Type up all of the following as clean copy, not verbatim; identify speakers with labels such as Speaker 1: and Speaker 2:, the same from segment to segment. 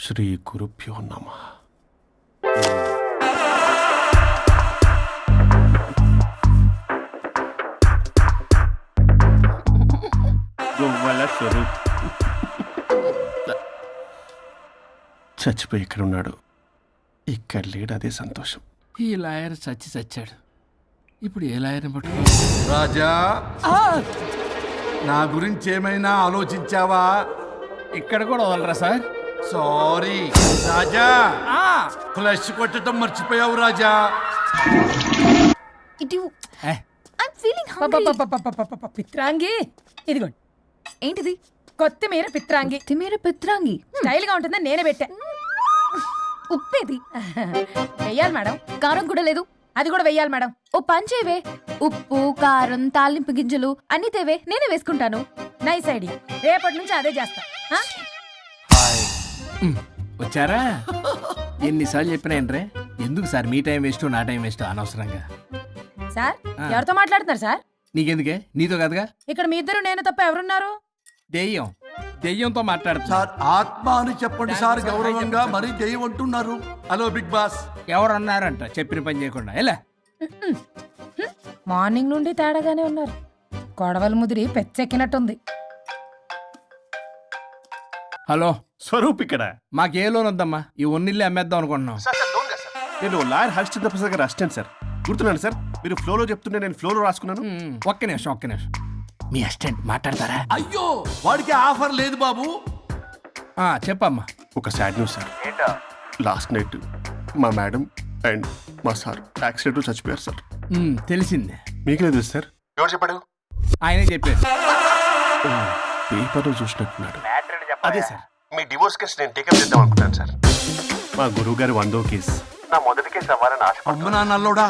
Speaker 1: శ్రీ గురుభ్యో నమః. గొవ్వల స్వరూప్ చచ్చిపోయి ఇక్కడ ఉన్నాడు. ఇక్కడ లేడు, అదే సంతోషం.
Speaker 2: ఈ లాయర్ చచ్చాడు. ఇప్పుడు ఏ లాయర్ని పట్టుకో?
Speaker 3: రాజా, నా గురించి ఏమైనా ఆలోచించావా?
Speaker 2: ఇక్కడ కూడా వదలరా సార్?
Speaker 3: సారీ రాజా, ఫ్లష్ కొట్టడం మర్చిపోయావు రాజా.
Speaker 4: పిత్రాంగి ఇదిగోండి.
Speaker 5: ఏంటిది?
Speaker 4: కొత్తిమీర పిత్రాంగి.
Speaker 5: పిత్రాంగి
Speaker 4: స్టైల్ గా ఉంటుందని నేనే పెట్టా.
Speaker 5: ఉప్పేది?
Speaker 4: వెయ్యాలి మేడం.
Speaker 5: కారం కూడా లేదు.
Speaker 4: అది కూడా వెయ్యాలి మేడం.
Speaker 5: ఓ పంచేవే, ఉప్పు కారం తాలింపు గింజలు అన్ని తేవే, నేనే వేసుకుంటాను.
Speaker 4: Nice idea. రేపటి నుంచి అదే చేస్తా.
Speaker 2: వచ్చారా? ఎన్నిసార్లు చెప్పినా ఏంట్రే? ఎందుకు సార్ మీ టైం వేస్ట్ నా టైం వేస్ట్ అనవసరంగా?
Speaker 4: సార్ ఎవరితో మాట్లాడుతున్నారు సార్?
Speaker 2: నీకెందుకే? నీతో కదగా.
Speaker 4: ఇక్కడ మీ ఇద్దరు నేను తప్ప ఎవరున్నారు?
Speaker 2: దెయ్యంతో మాట్లాడుతున్నా.
Speaker 3: సార్ ఆత్మ అని చెప్పండి సార్, గౌరవంగా. మరీ దెయ్యం అంటున్నారు. Hello big boss.
Speaker 2: ఎవరు అన్నారంట చెప్పిన పని చేయకుండా? ఎలా
Speaker 4: మార్నింగ్ నుండి తేడాగానే ఉన్నారు. గొడవల ముదిరి పెచ్చెక్కినట్టుంది.
Speaker 2: హలో
Speaker 1: స్వరూప్ ఇక్కడ.
Speaker 2: మాకే లోన్ వద్దమ్మా, ఈ ఒన్నిల్లు అమ్మేద్దాం అనుకుంటున్నాం.
Speaker 1: నేను లాయర్ హరిశ్చంద్ర ప్రసాద్ గారు అసిస్టెంట్ సార్. గుర్తున్నాను సార్, మీరు ఫ్లోలో చెప్తుంటే నేను ఫ్లోలో రాసుకున్నాను.
Speaker 2: ఒక్క నిమిషం. మీ అసిస్టెంట్ మాట్లాడతారా?
Speaker 3: అయ్యో, వాడికి ఆఫర్ లేదు బాబు.
Speaker 2: చెప్పమ్మా.
Speaker 1: ఒక sad news sir. Last night మా మేడం అండ్ మా సార్ యాక్సిడెంట్ చచ్చిపోయారు సార్.
Speaker 2: తెలిసిందే.
Speaker 1: మీకే తెలుసు సార్. ఎవరు చెప్పాడు?
Speaker 2: ఆయనే చెప్పారు.
Speaker 1: పేపర్లో చూసినట్టున్నాడు. అదే సార్, మీ డివోర్స్ కేసు నేను టేకప్ చేద్దాం అనుకుంటాను సార్. మా గురువు గారి 100వ కేసు నా మొదటి కేసు అవ్వాలని ఆశ.
Speaker 3: అమ్మ నా నల్లోడా,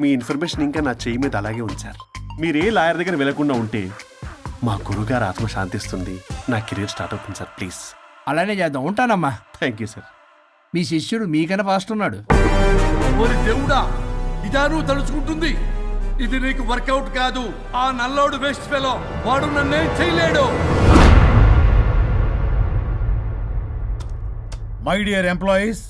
Speaker 1: మీ ఇన్ఫర్మేషన్ ఇంకా నా చెయ్యి మీద అలాగే ఉంచారు. మీరు ఏ లాయర్ దగ్గర వెళ్లకుండా ఉంటే మా గురువుగారు ఆత్మ శాంతిస్తుంది, నా కెరీర్ స్టార్ట్ అవుతుంది సార్. ప్లీజ్
Speaker 2: అలానే చేద్దాం. ఉంటానమ్మా.
Speaker 1: Thank you sir.
Speaker 2: మీ శిష్యుడు మీకన్నా ఫాస్ట్ ఉన్నాడు.
Speaker 3: ఓరి దేవుడా, ఇదా నువ్వు తలుచుకుంటుంది? ఇది నీకు వర్కౌట్ కాదు. ఆ నల్లోడు వేస్ట్ ఫెలో, వాడు నన్నేం చేయలేడు.
Speaker 6: మై డియర్ ఎంప్లాయీస్,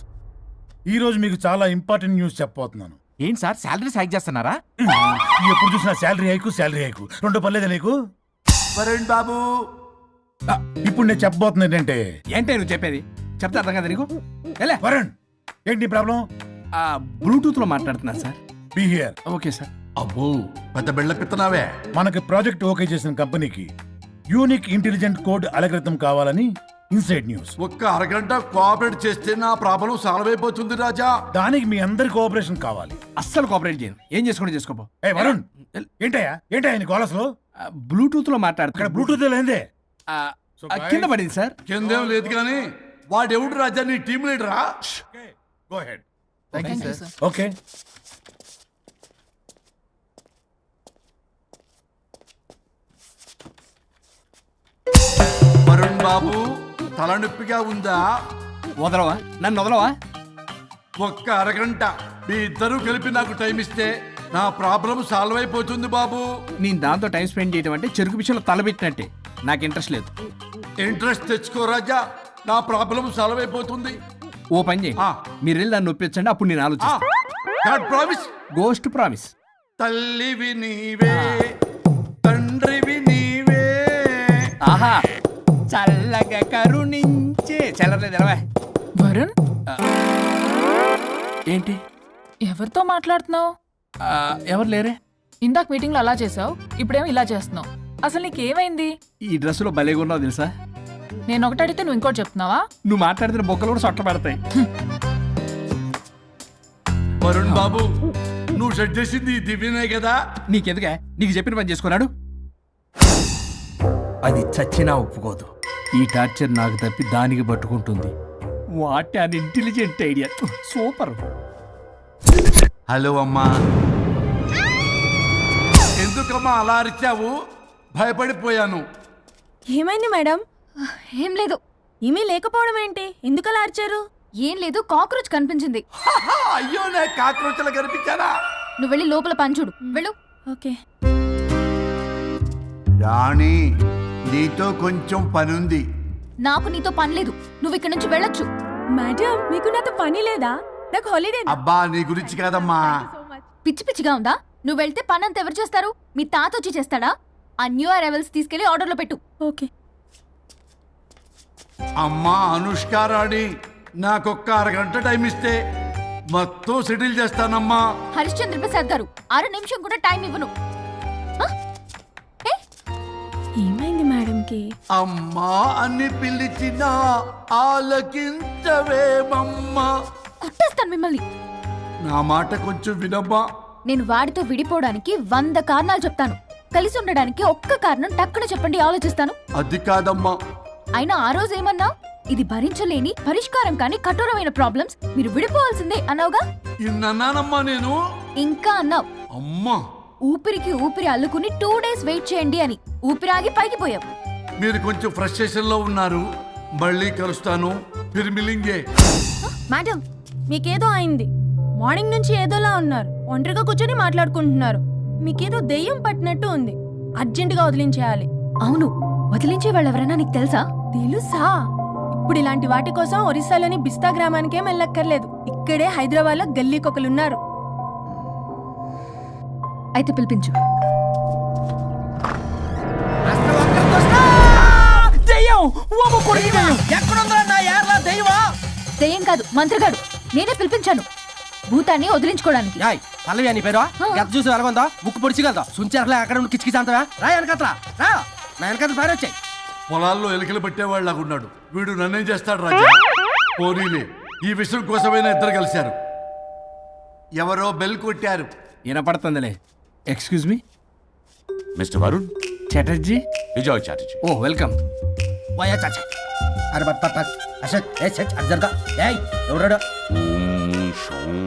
Speaker 6: ఈరోజు మీకు చాలా ఇంపార్టెంట్ న్యూస్ చెప్పబోతున్నాను.
Speaker 7: ఏంటి సార్, శాలరీస్ హైక్ చేస్తున్నారా?
Speaker 6: ఎప్పుడు చూసినా శాలరీ హైకు రెండు పర్లేదా నీకు?
Speaker 3: వరుణ్ బాబు,
Speaker 6: ఇప్పుడు నేను చెప్పబోతున్నా ఏంటంటే.
Speaker 2: ఏంటే నువ్వు చెప్పేది? చెప్తే అర్థం కదా నీకు? ఎలా
Speaker 6: వరుణ్, ఏంటి ప్రాబ్లం?
Speaker 2: బ్లూటూత్ లో మాట్లాడుతున్నా sir.
Speaker 6: Be here.
Speaker 2: Okay sir.
Speaker 3: అబ్బో, పెద్ద బిళ్ళ పిత్తనావే.
Speaker 6: మనకి ప్రాజెక్ట్ ఓకే చేసిన కంపెనీకి యూనిక్ ఇంటెలిజెంట్ కోడ్ అలకృతం కావాలని ఇన్సైడ్ న్యూస్.
Speaker 3: ఒక్క అరగంట కోఆపరేట్ చేస్తే నా ప్రాబ్లం సాల్వ్ అయిపోతుంది రాజా.
Speaker 6: దానికి మీ అందరి కోఆపరేషన్ కావాలి.
Speaker 2: అస్సలు కోఆపరేట్ చేయను. ఏం చేసుకుంటే చేసుకోపో.
Speaker 6: ఏ వరుణ్, ఏంటయ్యా నీ గోలస్లో?
Speaker 2: బ్లూటూత్ లో మాట్లాడుతున్నా.
Speaker 6: ఇక్కడ బ్లూటూత్ లేదే.
Speaker 2: కింద పడింది సార్.
Speaker 3: కిందేం లేదు కానీ వాడెవడు రాజా? నీ టీం లీడరా?
Speaker 6: Go ahead.
Speaker 7: Sir.
Speaker 6: Okay.
Speaker 3: Varun బాబు, తలనొప్పిగా ఉందా?
Speaker 2: వదలవా? నన్ను వదలవా?
Speaker 3: ఒక్క అరగంట మీ ఇద్దరూ కలిపి నాకు టైం ఇస్తే నా ప్రాబ్లం సాల్వ్ అయిపోతుంది బాబు.
Speaker 2: నేను దాంతో టైం స్పెండ్ చేయడం అంటే చెరుకు పిచ్చలో తలబెట్టినట్టే. నాకు ఇంట్రెస్ట్ లేదు.
Speaker 3: ఇంట్రెస్ట్ తెచ్చుకో రాజా, నా ప్రాబ్లం సాల్వ్ అయిపోతుంది.
Speaker 2: ఓ పని చేయండి, మీరు వెళ్ళి దాన్ని నొప్పించండి, అప్పుడు నేను ఆలోచిస్తాను.
Speaker 3: ప్రామిస్.
Speaker 2: Ghost promise.
Speaker 3: తల్లివి నీవే, తండ్రివి నీవే.
Speaker 2: ఆహా, చల్లగా కరుణించే. చల్లలేదు ఎలవా.
Speaker 8: వరుణ్,
Speaker 2: ఏంటి?
Speaker 8: ఎవరితో మాట్లాడుతున్నావు?
Speaker 2: ఎవరు లేరే.
Speaker 8: ఇందాక మీటింగ్ లో అలా చేసావు, ఇప్పుడేమో ఇలా చేస్తున్నావు. అసలు నీకేమైంది?
Speaker 2: ఈ డ్రెస్సులో భలేగా ఉన్నావు తెలుసా?
Speaker 8: నేను ఒకటి అడిగితే నువ్వు ఇంకోటి చెప్తున్నావా?
Speaker 2: నువ్వు మాట్లాడితే బొక్కలు కూడా సొట్ట పడతాయి.
Speaker 3: వరుణ్ బాబు, నువ్వు సెట్ చేసింది ఈ దివ్యనే కదా?
Speaker 2: నీకెందుకే? నీకు చెప్పిన పని చేసుకున్నాడు. అది చచ్చినా ఒప్పుకోదు. ఈ టార్చర్ నాకు తప్పి దానికి పట్టుకుంటుంది. What an intelligent idea. Super.
Speaker 3: Hello అమ్మా. ఎందుకమ్మా అలా అరిచావు? భయపడిపోయాను.
Speaker 4: ఏమైంది మేడం?
Speaker 5: ఏం లేదు.
Speaker 4: ఏమీ లేకపోవడం ఏంటి? ఎందుకలా అరిచారు?
Speaker 5: ఏం లేదు, కాక్రోచ్ కనిపించింది.
Speaker 3: అయ్యో, నేను కాక్రోచ్లు కనిపించానా?
Speaker 5: నువ్వు వెళ్ళి లోపల పని చూడు. వెళ్ళు.
Speaker 4: ఓకే.
Speaker 3: రాణి, నీతో కొంచెం పనుంది.
Speaker 5: నాకు నీతో పని లేదు. నువ్వు ఇక్కడి నుంచి వెళ్ళొచ్చు. మేడం మీకు నాతో పని లేదా? నాకు హాలిడే.
Speaker 3: అబ్బా నీ గురించి కాదమ్మా.
Speaker 5: పిచ్చి పిచ్చిగా ఉందా? నువ్వు వెళ్తే పని అంతా ఎవరు చేస్తారు? మీ తాత వచ్చి చేస్తాడా? ఆ న్యూ అరైవల్స్ తీసుకెళ్లి ఆర్డర్లో పెట్టు. ఓకే.
Speaker 3: అమ్మా అనుష్కారాణి, నాకొక్క అరగంట టైం ఇస్తే మొత్తం సెటిల్ చేస్తానమ్మా.
Speaker 5: హరిశ్చంద్ర ప్రసాద్ గారు 6 నిమిషం కూడా టైం ఇవ్వను. ఏమైంది మేడంకి?
Speaker 3: అమ్మా అని పిలిచినా ఆలకించవేమమ్మా.
Speaker 5: కుట్టేస్తాను మిమ్మల్ని.
Speaker 3: నా మాట కొంచెం వినమ్మా.
Speaker 5: నేను వాడితో విడిపోవడానికి 100 కారణాలు చెప్తాను. కలిసి ఉండడానికి ఒక్క కారణం టక్కున చెప్పండి, ఆలోచిస్తాను.
Speaker 3: అది కాదమ్మా.
Speaker 5: అయినా ఆ రోజు ఏమన్నా? ఇది భరించలేని పరిష్కారం కాని కఠోరమైన ప్రాబ్లమ్స్, మీరు విడిపోవాల్సిందే అన్నావుగా.
Speaker 3: ఇన్నానమ్మా నేను.
Speaker 5: ఇంకా అన్నావు.
Speaker 3: అమ్మా
Speaker 5: ఊపిరికి ఊపిరి అల్లుకుని 2 days వెయిట్ చేయండి అని. ఊపిరాగి పైకి పోయావు.
Speaker 3: మీరు కొంచెం ఫ్రస్ట్రేషన్ లో ఉన్నారు. మళ్ళీ కలుస్తాను. ఫిర్మిలింగే.
Speaker 9: మేడం మీకేదో అయింది. మార్నింగ్ నుంచి ఏదోలా ఉన్నారు. ఒంటరిగా కూర్చొని మాట్లాడుకుంటున్నారు. మీకేదో దెయ్యం పట్టినట్టు ఉంది. అర్జెంటుగా వదిలించేయాలి.
Speaker 5: అవును, వదిలించే వాళ్ళెవరైనా నీకు తెలుసా?
Speaker 9: తెలుసా? ఇప్పుడు ఇలాంటి వాటి కోసం ఒరిస్సాలోని బిస్తా గ్రామానికేం వెళ్ళక్కర్లేదు. ఇక్కడే హైదరాబాద్ లో గల్లీకొకలున్నారు.
Speaker 5: అయితే పిలిపించు. దెయ్యం కాదు, మంత్రగాడు. నేనే పిలిపించాను భూతాన్ని వదిలించుకోవడానికి.
Speaker 10: పల్లవి అని పేరు గత చూసి వెలగొందా ముక్కు పొడిచిగలదా సుంచరలే అక్కడ ఉండి కిచకిచంతవా రా వెనకత్రా రా నా వెనకత్ర పేరు వచ్చాయి.
Speaker 3: పొలాల్లో ఎలికలు పట్టేవాళ్ళగా ఉన్నాడు వీడు. నన్నేం చేస్తాడు రాజా? పోనీలే, ఈ విషయం కోసమైనా ఇద్దరు కలిశారు. ఎవరో బెల్ కొట్టారు.
Speaker 2: వినపడుతుందిలే. Excuse me
Speaker 11: mister Varun
Speaker 2: Chatterjee.
Speaker 11: Vijay Chatterjee.
Speaker 2: Oh welcome.
Speaker 10: వాయా చాచా అరే బట్ అశోక్ ఏ సచ్ అర్జర్గా ఏయ్ ఎవడాడు?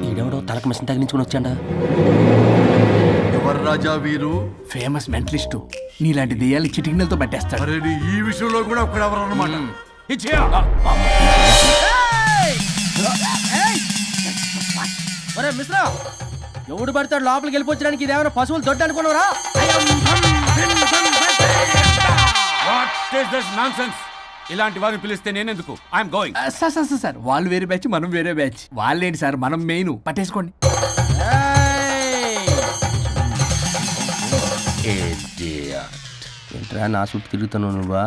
Speaker 10: ఈడెవడో తలకు మిషన్ తగిలించుకుని వచ్చాడా?
Speaker 3: ఎవరు రాజా వీరు?
Speaker 2: Famous mentalist. నీలాంటి దెయ్యాలు చిటికినలతో పట్టేస్తాడు.
Speaker 3: అరే ఈ విషయంలో కూడా ఒకడెవరు అన్నమాట.
Speaker 10: ఒరే మిశ్రా, ఎవడు పడతాడు లోపలికి వెళ్ళిపోవడానికి? ఇదేమైనా పశువులు దొడ్డు అనుకున్నారా?
Speaker 11: ఇలాంటి వారిని పిలిస్తే నేనెందుకు? I'm going.
Speaker 2: సార్ వాళ్ళు వేరే బ్యాచ్, మనం వేరే బ్యాచ్. వాళ్ళేంటి సార్, మనం మెయిన్. పట్టేసుకోండి.
Speaker 10: ఏంట్రా నా చుట్టూ తిరుగుతాను నువ్వా?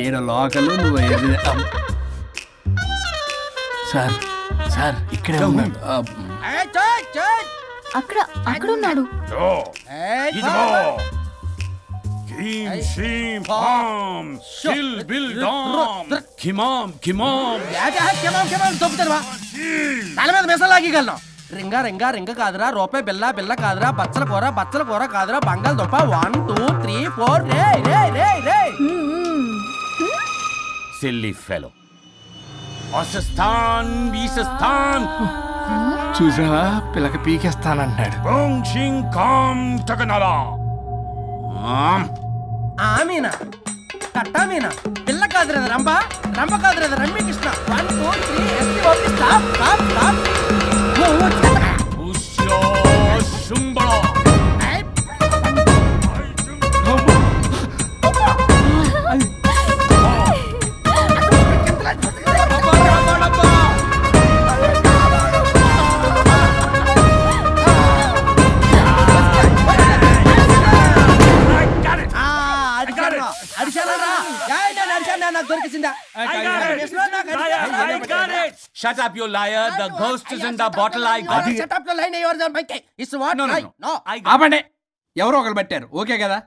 Speaker 2: ఏడో లోకలు నువ్వు సార్ సార్ ఇక్కడే ఉన్నాడు.
Speaker 5: అక్కడ అక్కడ ఉన్నాడు.
Speaker 10: తల మీద మెసలాగలను. రింగా రింగా రింగ కాదురా, రూపాయి బిల్ల బిల్ల కాదురా, బచ్చల కూర కాదురా, బంగాళదుంప 1 2 3 4 రే రే రే రే.
Speaker 11: Silly fellow. ఈసస్థాన్
Speaker 2: చూసా పిల్లకి పీకేస్తానంటాడు.
Speaker 10: ఆమీనా కట్టా మీనా పిల్ల కాదురా రంభ, రంభ కాదురా Ramya Krishna. 1 2 3 ST OP stop stop stop.
Speaker 11: Shut up, you liar. The ghost is in the bottle. I got it.
Speaker 10: Shut up the line. Yours are my case. It's what?
Speaker 11: No.
Speaker 2: ఆపండి. ఎవరో ఒకరు పెట్టారు. Okay కదా?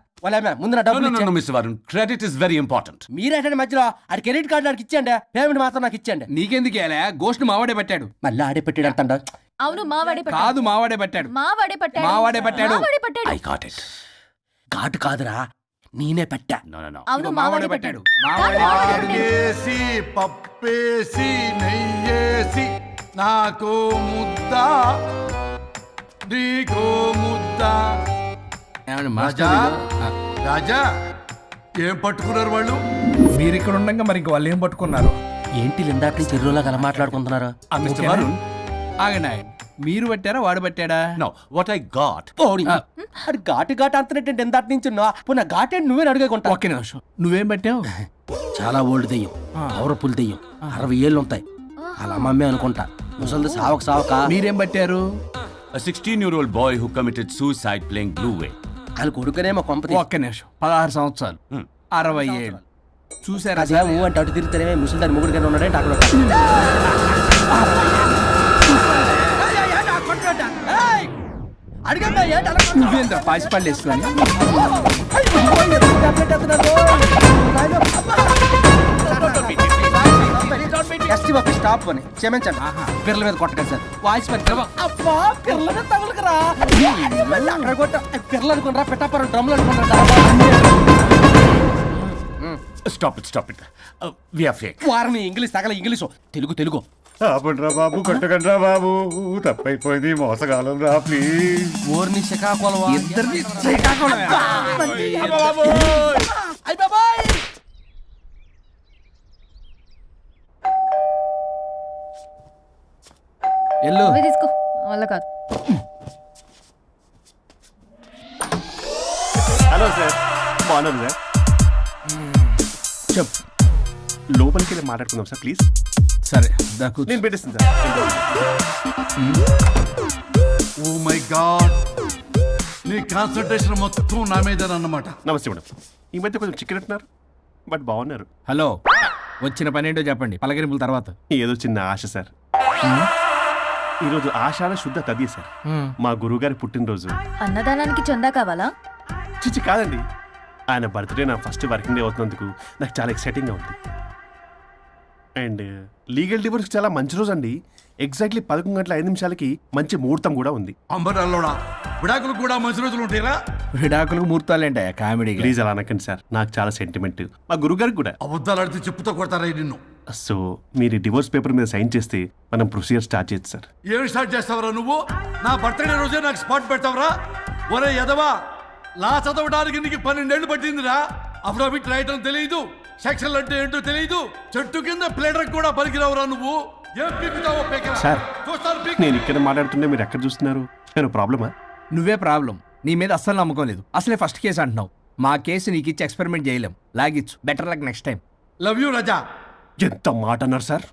Speaker 10: ముందు నా డబ్బులు
Speaker 11: No, Mr. Varun. Credit is very important.
Speaker 10: మీరేంటంటే మధ్యలో ఆడి క్రెడిట్ కార్డు నాకు ఇచ్చేయండి, పేమెంట్ మాత్రం నాకు ఇచ్చేయండి.
Speaker 2: నీకెందుకు ఎలా గోష్ట్ మావాడే పెట్టాడు.
Speaker 10: మళ్ళీ ఆడే పెట్టాడు అంట.
Speaker 5: అవును, మావాడే పట్టాడు.
Speaker 2: కాదు మావాడే పెట్టాడు.
Speaker 5: మావాడే పట్టాడు.
Speaker 2: మావాడే పట్టాడు.
Speaker 5: మావాడే పట్టాడు.
Speaker 11: I got it.
Speaker 10: ఘాటు కాదురా, నేనే పెట్టా.
Speaker 11: No.
Speaker 5: అవును, మావాడే పట్టాడు.
Speaker 3: ఆగేసి పప్పేసి నెయ్యేసి నాకు ముద్ద నీకో ముద్ద. రాజా రాజా ఏం పట్టుకున్నారు వాళ్ళు?
Speaker 2: మీరు ఇక్కడ ఉండగా మరి ఇంక వాళ్ళు ఏం పట్టుకున్నారు?
Speaker 10: ఏంటి ఇందాక చెరువులా కల మాట్లాడుకుంటున్నారు?
Speaker 11: Mr. Varun.
Speaker 2: ఆగండి. మీరు పట్టారా వాడు పట్టాడా?
Speaker 11: No, what I got.
Speaker 10: పోనీ అది ఘాటు ఘాటు అంటున్నట్టు ఎందాటి నుంచి నా ఘాటే నువ్వే అడుగుకుంటా.
Speaker 2: ఒక్క నిమిషం, నువ్వేం పట్టావు?
Speaker 10: చాలా ఓల్డ్ దెయ్యం, పవర్ఫుల్ దెయ్యం, 60 ఏళ్ళు ఉంటాయి. అలా మమ్మీ అనుకుంటా. ముసలిది సావక
Speaker 2: మీరేం పట్టారు?
Speaker 11: A 16-year-old boy who committed suicide playing Blue Whale.
Speaker 10: వాళ్ళు కొడుకునేమో కొంపతి.
Speaker 2: ఒక్క నిమిషం, 16 సంవత్సరాలు, 60 ఏళ్ళు. చూసారా
Speaker 10: అదే ఊ అంటే అటు తిరిగితేనే ముసలి దాని ముగ్గురు కింద ఉన్నాడే అక్కడ.
Speaker 2: నువ్వేంద్ర పాసిపళ్ళు వేసుకొని
Speaker 10: స్టాప్ అని క్షమించండి. పిల్లల మీద కొట్టకండి సార్. వాయిస్ అబ్బా పిల్లల మీద తగలకరా. అక్కడ కొట్ట పిల్లలు అనుకున్నారా, పెట్టాపరం డ్రమ్లు అనుకున్నారా?
Speaker 11: Stop it. We are fake.
Speaker 10: వారిని ఇంగ్లీష్ తగల ఇంగ్లీషు తెలుగు.
Speaker 1: ఆపండ్రా బాబు, కొట్టకండ్రా బాబు, తప్పైపోయింది, మోసగాలం రా ప్లీజ్.
Speaker 10: ఊరిని శ్రీకాకుళం
Speaker 2: ఇద్దరిని శ్రీకాకుళం. ఎల్లు
Speaker 5: నువ్వే తీసుకో, వల్ల కాదు.
Speaker 1: హలో సార్, బాగున్నారు సార్?
Speaker 2: చెప్పు.
Speaker 1: లోపలికి వెళ్ళి మాట్లాడుకుందాం సార్ ప్లీజ్.
Speaker 2: సరే దాకు
Speaker 1: నేను పెట్టేస్తాను సార్.
Speaker 3: ఓ మై గాడ్, నీ కాన్సన్ట్రేషన్ మొత్తం నా మీదనన్నమాట.
Speaker 1: నమస్తే మేడం. ఈ మధ్య కొంచెం చికెన్ అంటున్నారు, బట్ బాగున్నారు.
Speaker 2: హలో, వచ్చిన పని ఏంటో చెప్పండి, పలకరింపుల తర్వాత.
Speaker 1: ఏదో చిన్న ఆశ సార్. ఈరోజు ఆషాఢ శుద్ధ తది సార్, మా గురువుగారి పుట్టినరోజు.
Speaker 5: అన్నదానానికి చందా కావాలా?
Speaker 1: చిచ్చి కాదండి, ఆయన బర్త్డే నా ఫస్ట్ వర్కింగ్ డే అవుతున్నందుకు నాకు చాలా ఎక్సైటింగ్గా ఉంది. అండ్ లీగల్ డివోర్స్కి చాలా మంచి రోజు అండి. ఎగ్జాక్ట్లీ 11:05 మంచి ముహూర్తం కూడా ఉంది.
Speaker 3: అంబరాల్లోడా విడాకులు కూడా మంచి రోజులు ఉంటాయిరా?
Speaker 2: విడాకులకు ముహూర్తాలేంటా కామెడీ?
Speaker 1: ప్లీజ్ అలా అనకండి సార్, నాకు చాలా సెంటిమెంట్, మా గురుగారికి కూడా.
Speaker 3: అబద్ధాలు ఆడితే చెప్పుతో కొడతారా నిన్ను?
Speaker 1: సో మీరు డివోర్స్ పేపర్ మీద సైన్ చేస్తే మనం ప్రొసీజర్ స్టార్ట్ చేయొచ్చు సార్.
Speaker 3: ఏమి స్టార్ట్ చేస్తావరా నువ్వు? నా బర్త్డే రోజే నాకు స్పాట్ పెడతావరా? ఒరే ఎదవా, లా చదవడానికి నీకు 12 ఏళ్ళు పట్టిందిరా. అఫిడవిట్ రాయటం తెలియదు, సెక్షన్లు అంటే ఏంటో తెలియదు, చెట్టు కింద ప్లేడర్ కూడా పలికిరావురా నువ్వు. ఏం పీకుతావో
Speaker 1: సార్, నేను ఇక్కడ మాట్లాడుతుంటే మీరు ఎక్కడ చూస్తున్నారు? నేను ప్రాబ్లమా?
Speaker 2: నువ్వే ప్రాబ్లం. నీ మీద అస్సలు నమ్మకం లేదు. అసలే ఫస్ట్ కేసు అంటున్నావు. మా కేసు నీకు ఇచ్చి ఎక్స్పెరిమెంట్ చేయలేం. లాగిచ్చు, better luck next time.
Speaker 3: Love you Raja.
Speaker 1: ఎంత మాట అన్నారు సార్?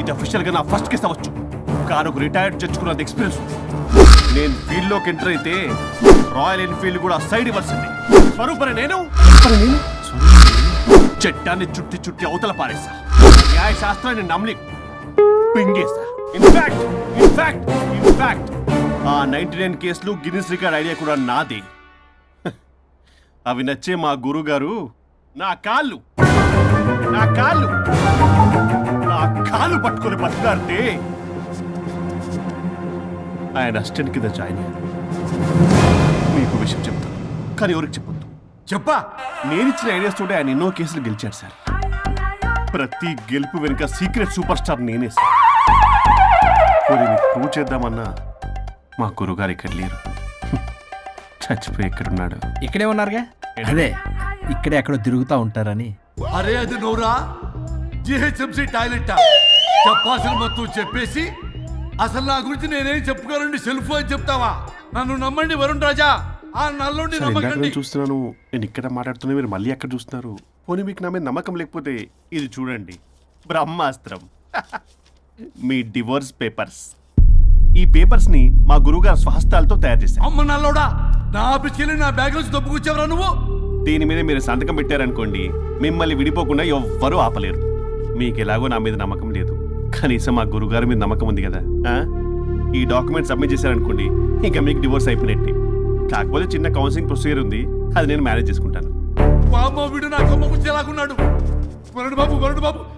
Speaker 1: ఇది అఫీషియల్గా నా ఫస్ట్ కేసు అవ్వచ్చు, కానీ ఒక రిటైర్డ్ జడ్జ్ కున్నది ఎక్స్పీరియన్స్. నేను ఫీల్డ్లోకి ఎంటర్ అయితే రాయల్ ఎన్ఫీల్డ్ కూడా సైడ్ ఇవ్వాల్సింది. స్వరూపనే నేను చట్టాన్ని చుట్టి అవతల పారేసా. న్యాయ శాస్త్రాన్ని నమ్మి పింగేసా. ఇన్ఫాక్ట్ ఆ 99 కేసులు గిన్నిస్ రికార్డ్ ఐడియా కూడా నాదే. అవి నచ్చే మా గురుగారు నా కాళ్ళు పట్టుకొని బతుకాడితే ఆయన అసిస్టెంట్ కింద జాయిన్ అయ్యారు. మీకు విషయం చెప్తాను, కానీ ఎవరికి చెప్పొద్దు.
Speaker 3: చెప్పా,
Speaker 1: నేనిచ్చిన ఐడియాస్ తోటి ఆయన ఎన్నో కేసులు గెలిచాడు సార్. ప్రతి గెలుపు వెనుక సీక్రెట్ సూపర్ స్టార్ నేనే సార్. ప్రూవ్ చేద్దామన్నా మా గురుగారు ఇక్కడ లేరు, చచ్చిపోయి ఎక్కడున్నాడు?
Speaker 2: ఇక్కడే ఉన్నారుగా. అదే ఇక్కడే ఎక్కడో తిరుగుతూ ఉంటారని.
Speaker 3: అరే అది నోరా, జిహెచ్ఎంసీ టాయిలెట్ చెప్పాల్సిన మొత్తం చెప్పేసి అసలు నా గురించి నేనేం చెప్పుకోనండి సెల్ఫ్ అని చెప్తావా? నన్ను నమ్మండి వరుణ్ రాజా, ఆ నల్లుండి నమ్మకండి.
Speaker 1: చూస్తున్నాను, నేను ఇక్కడ మాట్లాడుతున్నా, మీరు మళ్ళీ ఎక్కడ చూస్తున్నారు? పోనీ మీకు నా మీద నమ్మకం లేకపోతే ఇది చూడండి, బ్రహ్మాస్త్రం. మీ డివోర్స్ పేపర్స్. ఈ పేపర్స్ ని మా గురువుగారు స్వహస్తాలతో తయారు చేశారు.
Speaker 3: అమ్మ నల్లోడా, నా ఆఫీస్కి వెళ్ళి నా బ్యాగ్ నుంచి దొబ్బుకొచ్చావరా నువ్వు?
Speaker 1: దీని మీద మీరు సంతకం పెట్టారనుకోండి, మిమ్మల్ని విడిపోకుండా ఎవ్వరూ ఆపలేరు. మీకు ఎలాగో నా మీద నమ్మకం లేదు, కనీసం మా గురుగారి మీద నమ్మకం ఉంది కదా. ఈ డాక్యుమెంట్ సబ్మిట్ చేశారనుకోండి, ఇంకా మీకు డివోర్స్ అయిపోయినట్టే. కాకపోతే చిన్న కౌన్సిలింగ్ ప్రొసీజర్ ఉంది, అది నేను మేనేజ్ చేసుకుంటాను.
Speaker 3: వీడు నా కొమ్మ గురించి ఎలాగున్నాడు? వరుణ్ బాబు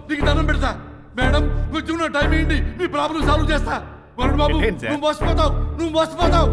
Speaker 3: నీకు దండం పెడతా. మేడం కొంచెం నా టైం ఏంటి, మీ ప్రాబ్లం సాల్వ్ చేస్తా. వరుణ్ బాబు నువ్వు మోసపోతావు.